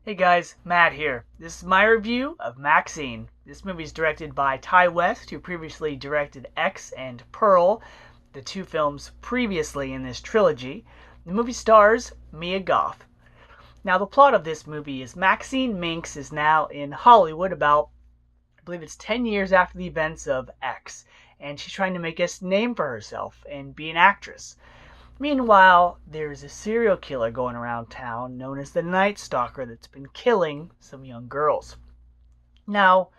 Hey guys, Matt here. This is my review of MAXXXINE. This movie is directed by Ty West, who previously directed X and Pearl, the two films previously in this trilogy. The movie stars Mia Goth. Now, the plot of this movie is Maxine Minx is now in Hollywood about, I believe it's 10 years after the events of X, and she's trying to make a name for herself and be an actress. Meanwhile, there's a serial killer going around town known as the Night Stalker that's been killing some young girls. Now,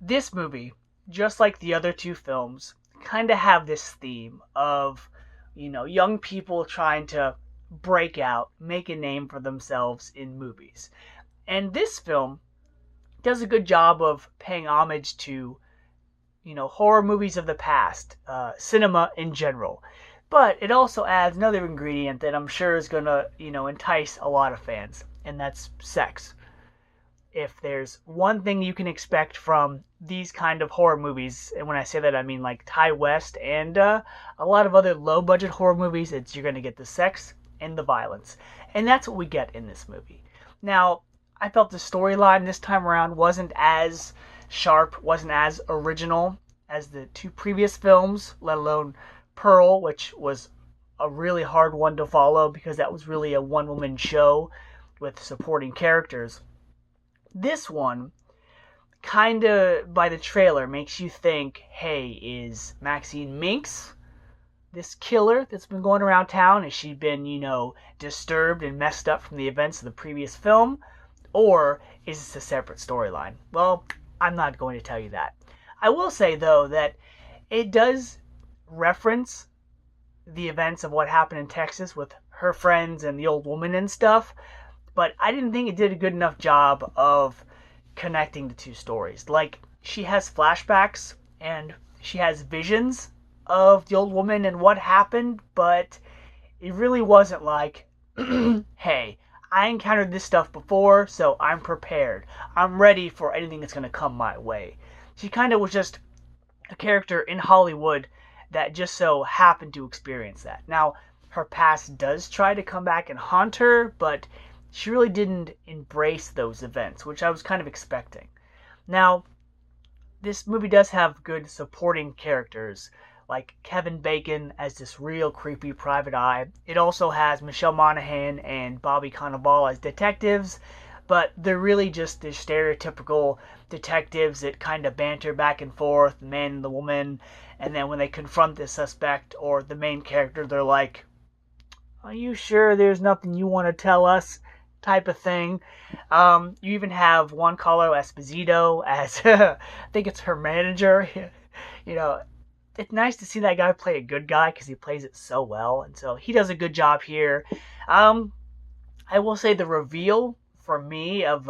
this movie, just like the other two films, kind of have this theme of, young people trying to break out, make a name for themselves in movies. And this film does a good job of paying homage to, horror movies of the past, cinema in general. But it also adds another ingredient that I'm sure is going to, entice a lot of fans, and that's sex. If there's one thing you can expect from these kind of horror movies, and when I say that I mean like Ty West and a lot of other low-budget horror movies, it's you're going to get the sex and the violence. And that's what we get in this movie. Now, I felt the storyline this time around wasn't as sharp, wasn't as original as the two previous films, let alone Pearl, which was a really hard one to follow because that was really a one-woman show with supporting characters. This one, kind of by the trailer, makes you think, hey, is Maxine Minx this killer that's been going around town? Has she been, disturbed and messed up from the events of the previous film? Or is this a separate storyline? Well, I'm not going to tell you that. I will say, though, that it does reference the events of what happened in Texas with her friends and the old woman and stuff, but I didn't think it did a good enough job of connecting the two stories. Like, she has flashbacks and she has visions of the old woman and what happened, but it really wasn't like, hey, I encountered this stuff before, so I'm prepared. I'm ready for anything that's going to come my way. She kind of was just a character in Hollywood that just so happened to experience that. Now, her past does try to come back and haunt her, but she really didn't embrace those events, which I was kind of expecting. Now, this movie does have good supporting characters, like Kevin Bacon as this real creepy private eye. It also has Michelle Monaghan and Bobby Cannavale as detectives, but they're really just the stereotypical detectives that kind of banter back and forth, the man and the woman, and then when they confront the suspect or the main character, they're like, are you sure there's nothing you want to tell us? Type of thing. You even have Juan Carlo Esposito as, I think it's her manager. It's nice to see that guy play a good guy because he plays it so well, and so he does a good job here. I will say the reveal for me of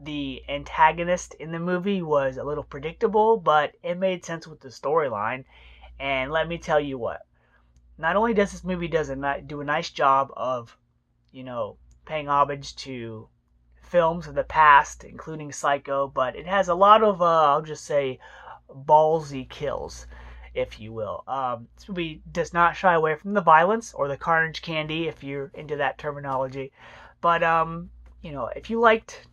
the antagonist in the movie was a little predictable, but it made sense with the storyline. And let me tell you what, not only does this movie do a nice job of, paying homage to films of the past, including Psycho, but it has a lot of, I'll just say, ballsy kills, if you will. This movie does not shy away from the violence or the carnage candy, if you're into that terminology. But, if you liked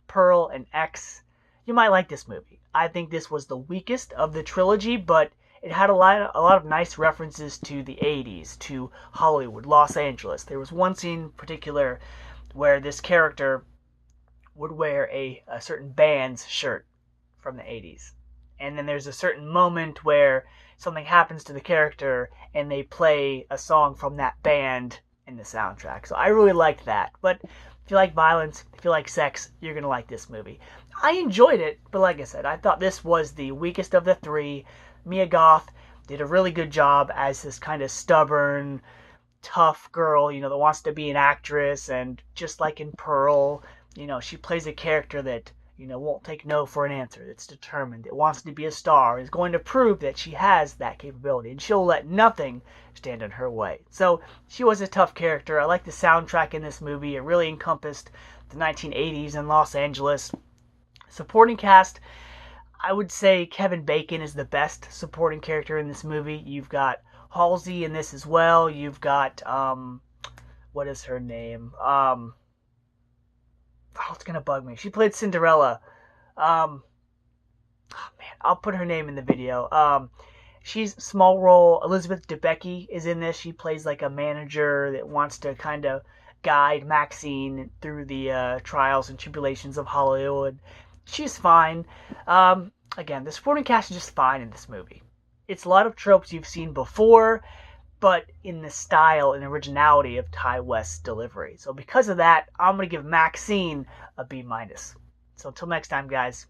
Pearl and X, you might like this movie. I think this was the weakest of the trilogy, but it had a lot of nice references to the 80s, to Hollywood, Los Angeles. There was one scene in particular where this character would wear a certain band's shirt from the 80s. And then there's a certain moment where something happens to the character and they play a song from that band in the soundtrack. So I really liked that. But if you like violence, if you like sex, you're going to like this movie. I enjoyed it, but like I said, I thought this was the weakest of the three. Mia Goth did a really good job as this kind of stubborn, tough girl, that wants to be an actress. And just like in Pearl, she plays a character that, won't take no for an answer. It's determined. It wants to be a star. Is going to prove that she has that capability. And she'll let nothing stand in her way. So she was a tough character. I like the soundtrack in this movie. It really encompassed the 1980s in Los Angeles. Supporting cast, I would say Kevin Bacon is the best supporting character in this movie. You've got Halsey in this as well. You've got, what is her name? Oh, it's gonna bug me. She played Cinderella. Oh man, I'll put her name in the video. She's small role. Elizabeth Debicki is in this. She plays like a manager that wants to kind of guide Maxine through the trials and tribulations of Hollywood. She's fine. Again, the supporting cast is just fine in this movie. It's a lot of tropes you've seen before, but in the style and originality of Ty West's delivery. So because of that, I'm going to give MAXXXINE a B-. So until next time, guys.